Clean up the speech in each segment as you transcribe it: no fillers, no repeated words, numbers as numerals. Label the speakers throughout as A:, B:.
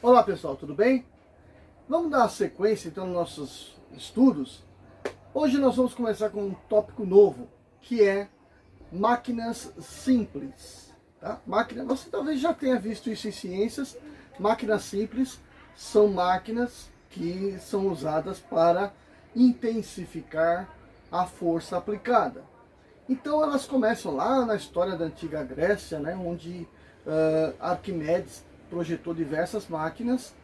A: Olá pessoal, tudo bem? Vamos dar sequência então nos nossos estudos. Hoje nós vamos começar com um tópico novo, que é máquinas simples. Tá? Você talvez já tenha visto isso em ciências. Máquinas simples são máquinas que são usadas para intensificar a força aplicada. Então elas começam lá na história da antiga Grécia, né, onde Arquimedes projetou diversas máquinas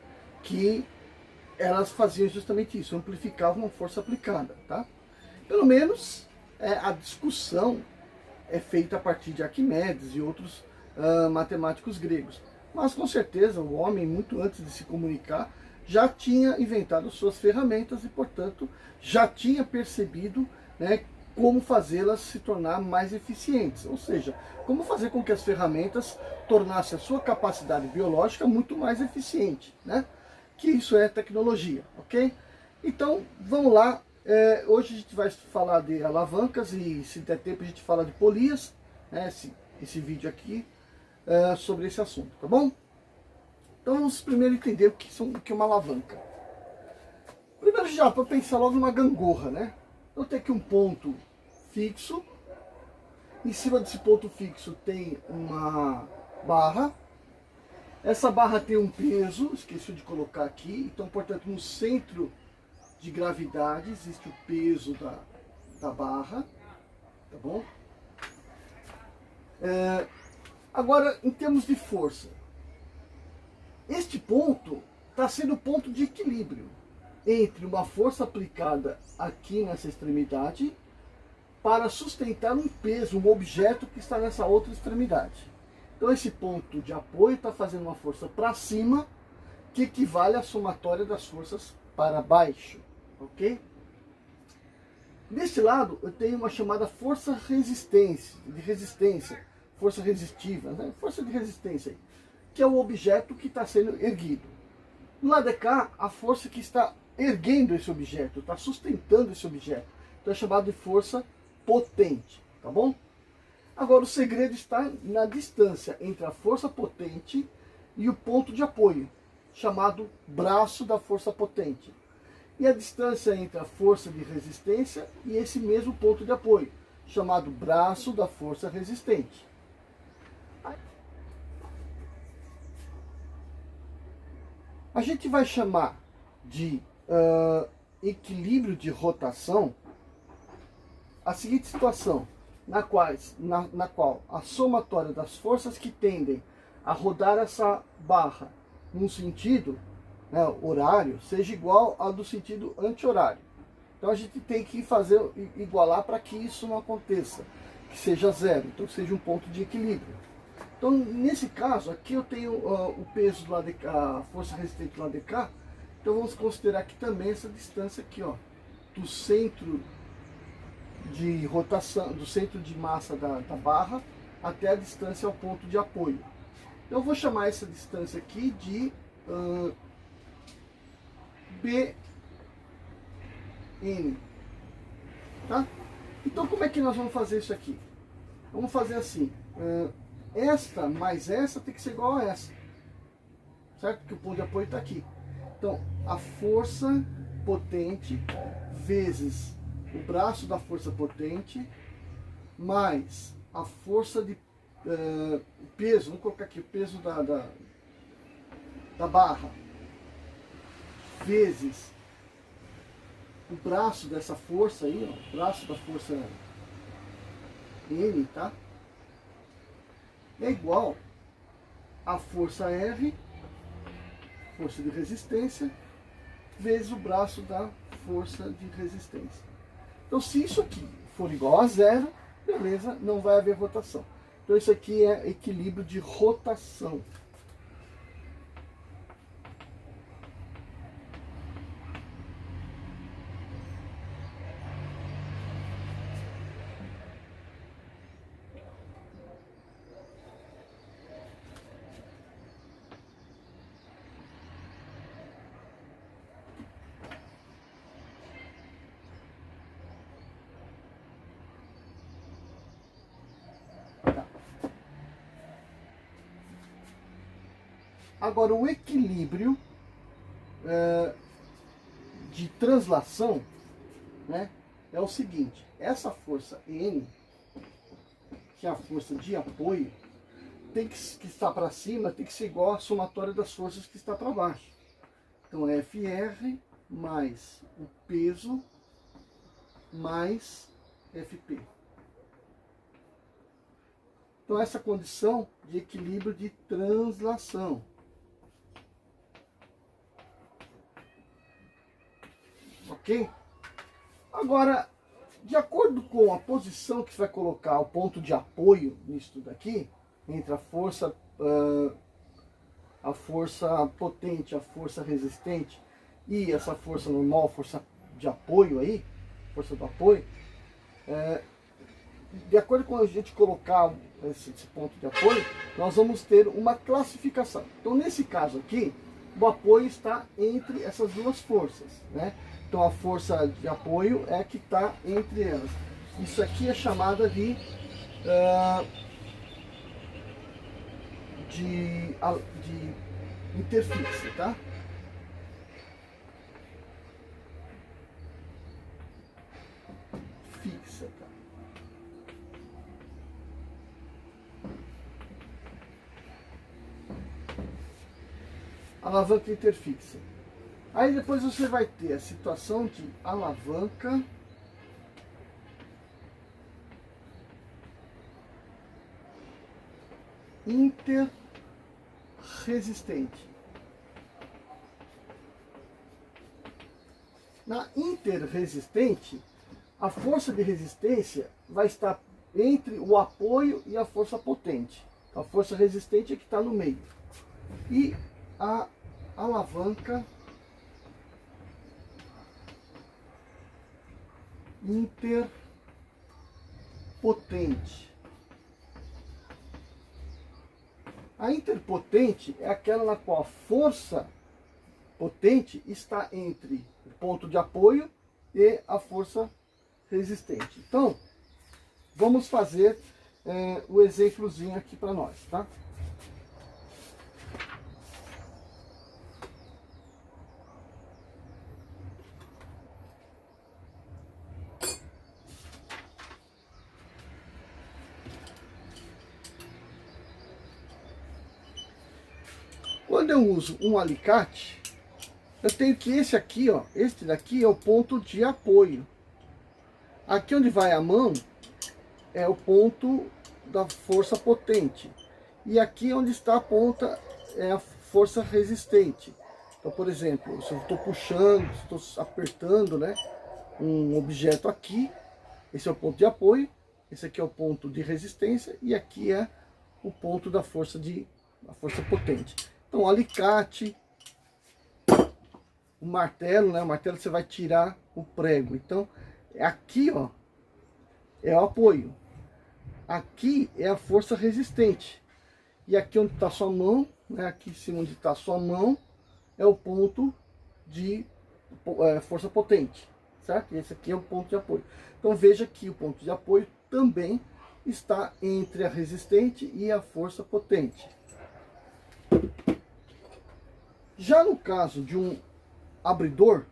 A: que elas faziam justamente isso, amplificavam a força aplicada. Tá? Pelo menos a discussão é feita a partir de Arquimedes e outros matemáticos gregos. Mas com certeza o homem, muito antes de se comunicar, já tinha inventado suas ferramentas e, portanto, já tinha percebido, né, como fazê-las se tornar mais eficientes. Ou seja, como fazer com que as ferramentas tornassem a sua capacidade biológica muito mais eficiente, né? Que isso é tecnologia, ok? Então, vamos lá. Hoje a gente vai falar de alavancas e, se der tempo, a gente fala de polias, né, esse vídeo aqui, sobre esse assunto, tá bom? Então vamos primeiro entender o que é uma alavanca. Primeiro já, para pensar logo numa gangorra, né? Eu tenho aqui um ponto fixo, em cima desse ponto fixo tem uma barra, essa barra tem um peso, esqueci de colocar aqui, então portanto no centro de gravidade existe o peso da barra, tá bom? Agora, em termos de força, este ponto está sendo o ponto de equilíbrio entre uma força aplicada aqui nessa extremidade para sustentar um peso, um objeto que está nessa outra extremidade. Então esse ponto de apoio está fazendo uma força para cima, que equivale à somatória das forças para baixo, ok? Deste lado eu tenho uma chamada força de resistência, força resistiva, né? Força de resistência, que é o objeto que está sendo erguido. Do lado de cá, a força que está erguendo esse objeto, está sustentando esse objeto. Então é chamado de força potente, tá bom? Agora o segredo está na distância entre a força potente e o ponto de apoio, chamado braço da força potente. E a distância entre a força de resistência e esse mesmo ponto de apoio, chamado braço da força resistente. A gente vai chamar de equilíbrio de rotação a seguinte situação, na qual a somatória das forças que tendem a rodar essa barra num sentido, né, horário, seja igual ao do sentido anti-horário. Então a gente tem que igualar para que isso não aconteça, que seja zero, então que seja um ponto de equilíbrio. Então nesse caso aqui eu tenho o peso do lado de cá, a força resistente do lado de cá, então vamos considerar aqui também essa distância aqui, ó, do centro de rotação, do centro de massa da barra até a distância ao ponto de apoio. Então eu vou chamar essa distância aqui de BN, tá? Então como é que nós vamos fazer isso aqui? Vamos fazer assim, esta mais essa tem que ser igual a essa, certo? Porque o ponto de apoio está aqui. Então a força potente vezes o braço da força potente mais a força de peso, vamos colocar aqui o peso da barra, vezes o braço dessa força aí, ó, o braço da força N, tá? É igual a força R, força de resistência, vezes o braço da força de resistência. Então se isso aqui for igual a zero, beleza, não vai haver rotação. Então isso aqui é equilíbrio de rotação. Agora, o equilíbrio de translação, né, é o seguinte: essa força N, que é a força de apoio, tem que estar para cima, tem que ser igual à somatória das forças que está para baixo. Então, FR mais o peso mais FP. Então, essa condição de equilíbrio de translação. Ok? Agora, de acordo com a posição que você vai colocar o ponto de apoio nisso daqui, entre a força potente, a força resistente e essa força normal, força de apoio aí, força do apoio, de acordo com a gente colocar esse ponto de apoio, nós vamos ter uma classificação. Então, nesse caso aqui, o apoio está entre essas duas forças, né? Então, a força de apoio é que está entre elas. Isso aqui é chamada de interfixe, tá? Fixa, tá? Alavanca interfixa. Aí depois você vai ter a situação de alavanca interresistente. Na interresistente, a força de resistência vai estar entre o apoio e a força potente. A força resistente é que está no meio. E a alavanca interpotente. A interpotente é aquela na qual a força potente está entre o ponto de apoio e a força resistente. Então, vamos fazer o exemplozinho aqui para nós, tá? Quando eu uso um alicate, eu tenho que esse aqui, ó, este daqui é o ponto de apoio. Aqui onde vai a mão é o ponto da força potente. E aqui onde está a ponta é a força resistente. Então, por exemplo, se eu estou puxando, estou apertando, né, um objeto aqui, esse é o ponto de apoio, esse aqui é o ponto de resistência e aqui é o ponto da força potente. Então, o alicate, o martelo, né? O martelo você vai tirar o prego. Então, aqui, ó, é o apoio. Aqui é a força resistente. E aqui onde está sua mão, né? Aqui em cima onde está sua mão, é o ponto de força potente, certo? E esse aqui é o ponto de apoio. Então, veja que o ponto de apoio também está entre a resistente e a força potente. Já no caso de um abridor,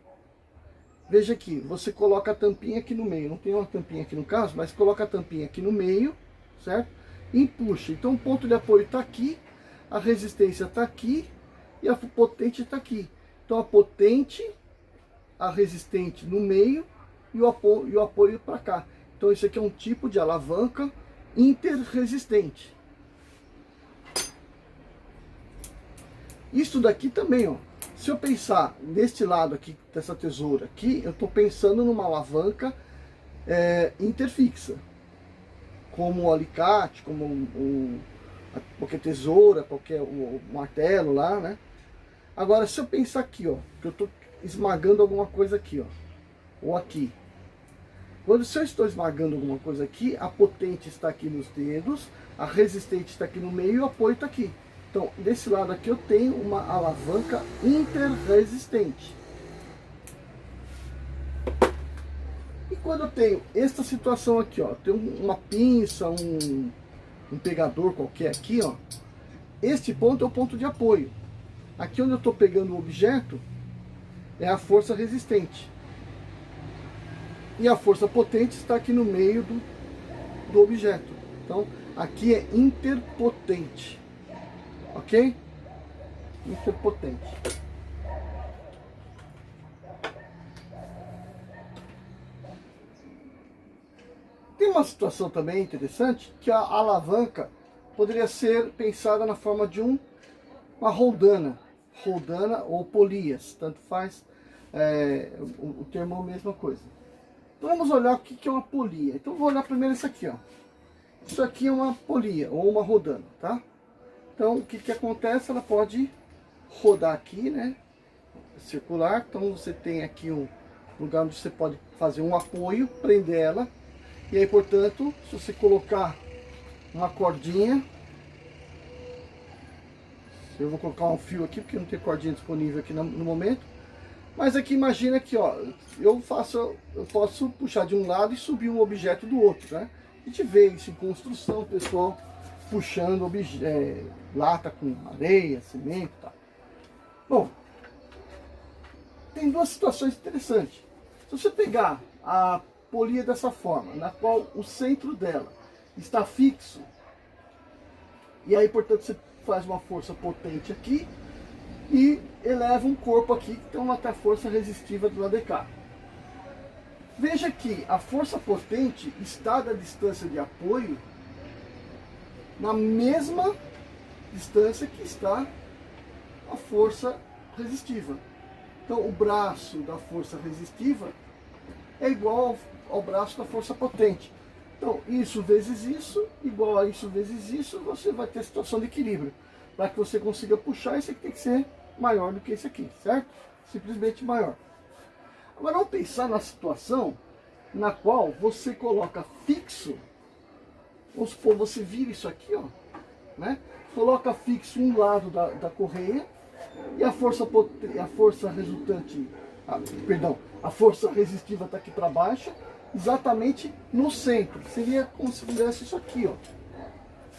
A: veja aqui, você coloca a tampinha aqui no meio. Não tem uma tampinha aqui no caso, mas coloca a tampinha aqui no meio, certo? E puxa. Então o ponto de apoio está aqui, a resistência está aqui e a potente está aqui. Então a potente, a resistente no meio e o apoio para cá. Então isso aqui é um tipo de alavanca interresistente. Isso daqui também, ó. Se eu pensar neste lado aqui, dessa tesoura aqui, eu estou pensando numa alavanca interfixa. Como o alicate, como qualquer tesoura, qualquer o martelo lá, né? Agora, se eu pensar aqui, ó, que eu estou esmagando alguma coisa aqui, ó, ou aqui. Se eu estou esmagando alguma coisa aqui, a potente está aqui nos dedos, a resistente está aqui no meio e o apoio está aqui. Então, desse lado aqui eu tenho uma alavanca interresistente. E quando eu tenho esta situação aqui, ó, tem uma pinça, um pegador qualquer aqui, ó, este ponto é o ponto de apoio. Aqui onde eu estou pegando o objeto é a força resistente. E a força potente está aqui no meio do objeto. Então, aqui é interpotente. Ok? Interpotente. Tem uma situação também interessante, que a alavanca poderia ser pensada na forma de uma roldana. Roldana ou polias, tanto faz, o termo é a mesma coisa. Então vamos olhar o que é uma polia. Então vou olhar primeiro isso aqui, ó. Isso aqui é uma polia ou uma rodana, tá? Então o que acontece? Ela pode rodar aqui, né? Circular. Então você tem aqui um lugar onde você pode fazer um apoio, prender ela. E aí, portanto, se você colocar uma cordinha, eu vou colocar um fio aqui porque não tem cordinha disponível aqui no momento. Mas aqui imagina que, ó, eu posso puxar de um lado e subir um objeto do outro, né? A gente vê isso em construção, pessoal puxando lata com areia, cimento e tal. Bom, tem duas situações interessantes. Se você pegar a polia dessa forma, na qual o centro dela está fixo, e aí, portanto, você faz uma força potente aqui, e eleva um corpo aqui, que tem uma força resistiva do lado de cá. Veja que a força potente está da distância de apoio na mesma distância que está a força resistiva. Então o braço da força resistiva é igual ao braço da força potente. Então isso vezes isso, igual a isso vezes isso, você vai ter situação de equilíbrio. Para que você consiga puxar, esse aqui tem que ser maior do que esse aqui, certo? Simplesmente maior. Agora vamos pensar na situação na qual você coloca fixo, vamos supor, você vira isso aqui, ó, né? Coloca fixo um lado da correia e a força resultante, a força resistiva está aqui para baixo, exatamente no centro. Seria como se fizesse isso aqui, ó,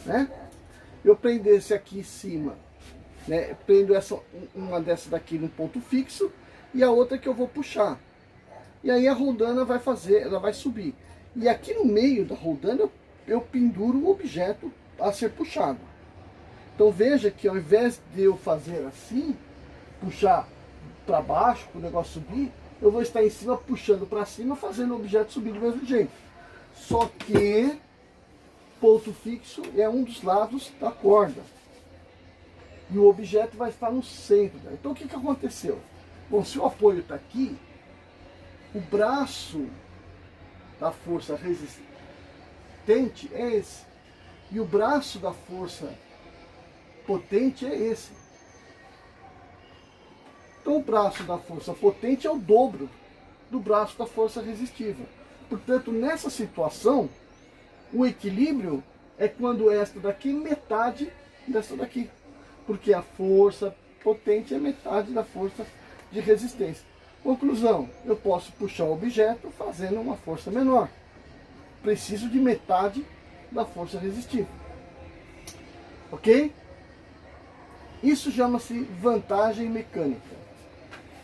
A: né? Eu prendesse aqui em cima, né, prendo uma dessa daqui num ponto fixo e a outra que eu vou puxar. E aí a roldana ela vai subir. E aqui no meio da roldana eu penduro o objeto a ser puxado. Então veja que ao invés de eu fazer assim, puxar para baixo, para o negócio subir, eu vou estar em cima puxando para cima, fazendo o objeto subir do mesmo jeito. Só que ponto fixo é um dos lados da corda. E o objeto vai estar no centro. Então o que aconteceu? Bom, se o apoio está aqui, o braço da força resistente é esse. E o braço da força potente é esse. Então o braço da força potente é o dobro do braço da força resistiva. Portanto, nessa situação, o equilíbrio é quando esta daqui é metade dessa daqui. Porque a força potente é metade da força de resistência. Conclusão, eu posso puxar o objeto fazendo uma força menor. Preciso de metade da força resistiva. Ok? Isso chama-se vantagem mecânica.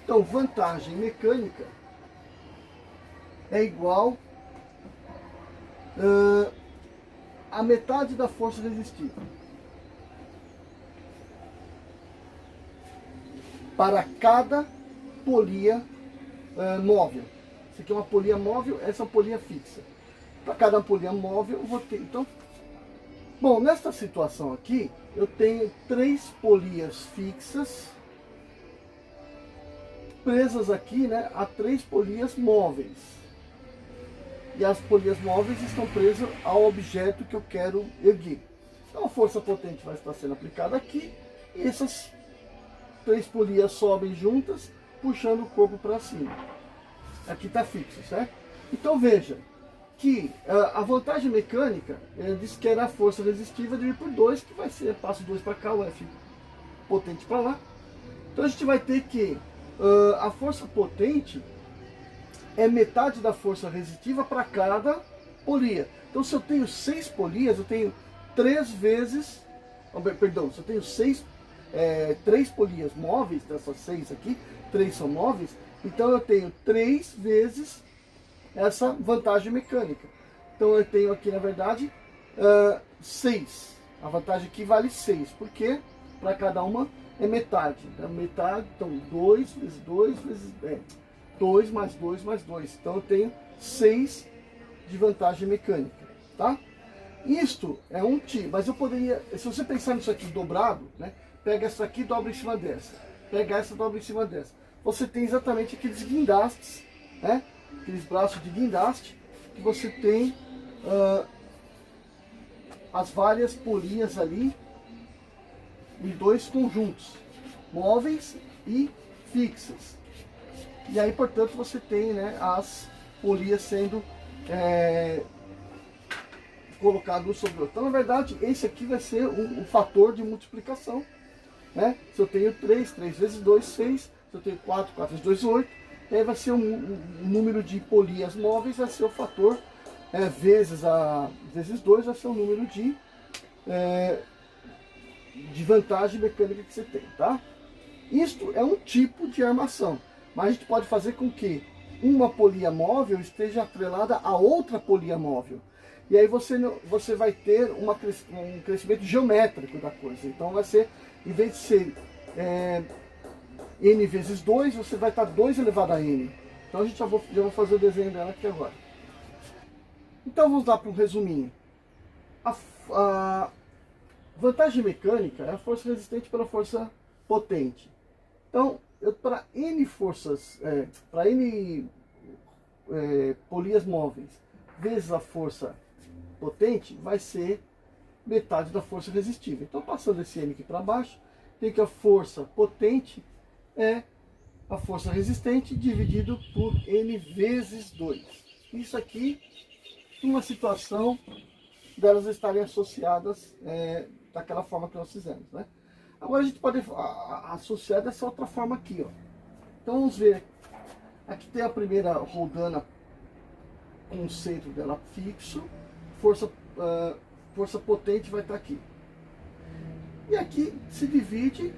A: Então, vantagem mecânica é igual a metade da força resistiva. Para cada polia móvel. Isso aqui é uma polia móvel, essa é uma polia fixa. Para cada polia móvel eu vou ter. Então, bom, nesta situação aqui, eu tenho 3 polias fixas presas aqui, né, a 3 polias móveis. E as polias móveis estão presas ao objeto que eu quero erguer. Então a força potente vai estar sendo aplicada aqui e essas 3 polias sobem juntas, puxando o corpo para cima. Aqui está fixo, certo? Então veja que a vantagem mecânica diz que era a força resistiva dividido por 2, que vai ser, passo 2 para cá, o F potente para lá. Então a gente vai ter que a força potente é metade da força resistiva para cada polia. Então se eu tenho 6 polias, eu tenho 3 vezes, perdão, se eu tenho 6 3 polias móveis, dessas 6 aqui, 3 são móveis, então eu tenho 3 vezes essa vantagem mecânica. Então eu tenho aqui, na verdade, 6. A vantagem aqui vale 6, porque para cada uma é metade. Metade, então 2 vezes 2 vezes 2 mais 2 mais 2. Então eu tenho 6 de vantagem mecânica, tá? Isto é um tipo, mas eu poderia, se você pensar nisso aqui dobrado, né? Pega essa aqui e dobra em cima dessa. Pega essa e dobra em cima dessa. Você tem exatamente aqueles guindastes, né? Aqueles braços de guindaste, que você tem as várias polias ali em 2 conjuntos, móveis e fixas. E aí, portanto, você tem, né, as polias sendo colocado um sobre o outro. Então, na verdade, esse aqui vai ser o fator de multiplicação, né? Se eu tenho 3, 3 vezes 2, 6. Se eu tenho 4, 4 vezes 2, 8. E aí vai ser o número de polias móveis, vai ser o fator vezes 2, vai ser o número de vantagem mecânica que você tem, tá? Isto é um tipo de armação, mas a gente pode fazer com que uma polia móvel esteja atrelada a outra polia móvel. E aí você vai ter um crescimento geométrico da coisa. Então vai ser, em vez de ser n vezes 2, você vai estar 2 elevado a n. Então a gente já vou fazer o desenho dela aqui agora. Então vamos lá para um resuminho. A vantagem mecânica é a força resistente pela força potente. Então, para n forças, para n polias móveis vezes a força potente, vai ser metade da força resistível. Então, passando esse n aqui para baixo, tem que a força potente é a força resistente dividido por n vezes 2. Isso aqui, uma situação delas estarem associadas daquela forma que nós fizemos, né? Agora a gente pode associar dessa outra forma aqui, ó. Então vamos ver. Aqui tem a primeira roldana com o centro dela fixo, força potente vai estar aqui. E aqui se divide,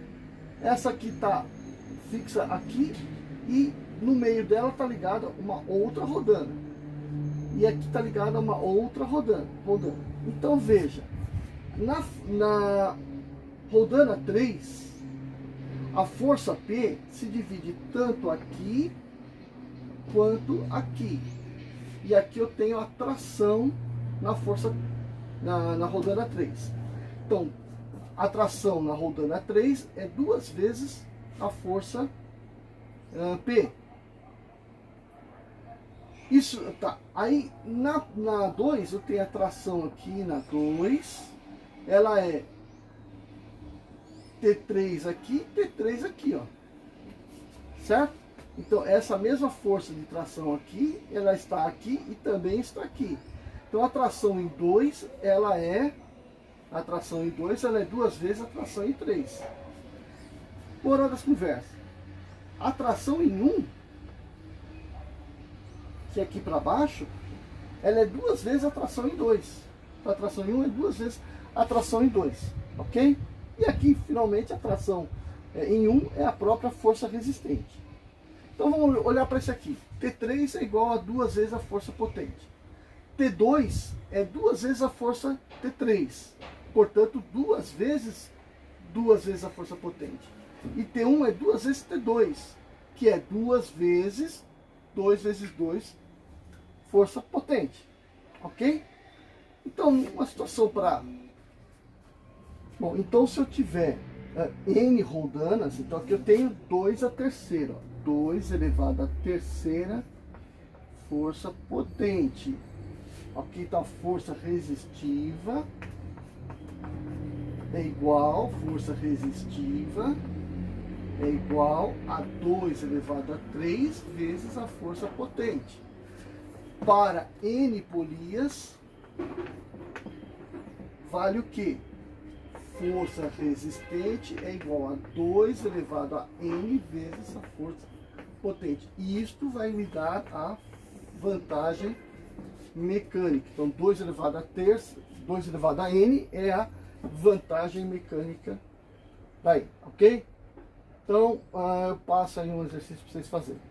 A: essa aqui está fixa aqui e no meio dela está ligada uma outra rodana. E aqui está ligada uma outra rodana. Então veja, na rodana 3, a força P se divide tanto aqui quanto aqui. E aqui eu tenho a tração na força na rodana 3. Então, a tração na rodana 3 é 2 vezes a força P. Isso, tá. Aí, na 2, eu tenho a tração aqui na 2. Ela é T3 aqui, T3 aqui, ó. Certo? Então, essa mesma força de tração aqui, ela está aqui e também está aqui. Então, a tração em 2, ela é 2 vezes a tração em 3. Moral das conversas. A tração em 1, que é aqui para baixo, ela é 2 vezes a tração em 2. Então, a tração em 1 é 2 vezes a tração em 2. Ok? E aqui, finalmente, a tração em 1 é a própria força resistente. Então vamos olhar para isso aqui. T3 é igual a 2 vezes a força potente. T2 é 2 vezes a força T3. Portanto, 2 vezes a força potente. E T1 é 2 vezes T2, que é 2 vezes 2 força potente. Ok? Então, uma situação para... Bom, então se eu tiver N roldanas, então aqui eu tenho 2 a terceira. 2 elevado à terceira força potente. Aqui está a força resistiva. É igual, força resistiva é igual a 2 elevado a 3 vezes a força potente. Para N polias, vale o quê? Força resistente é igual a 2 elevado a N vezes a força potente. E isto vai me dar a vantagem mecânica. Então, 2 elevado a N é a vantagem mecânica Tá aí, ok? Então, eu passo aí um exercício para vocês fazerem.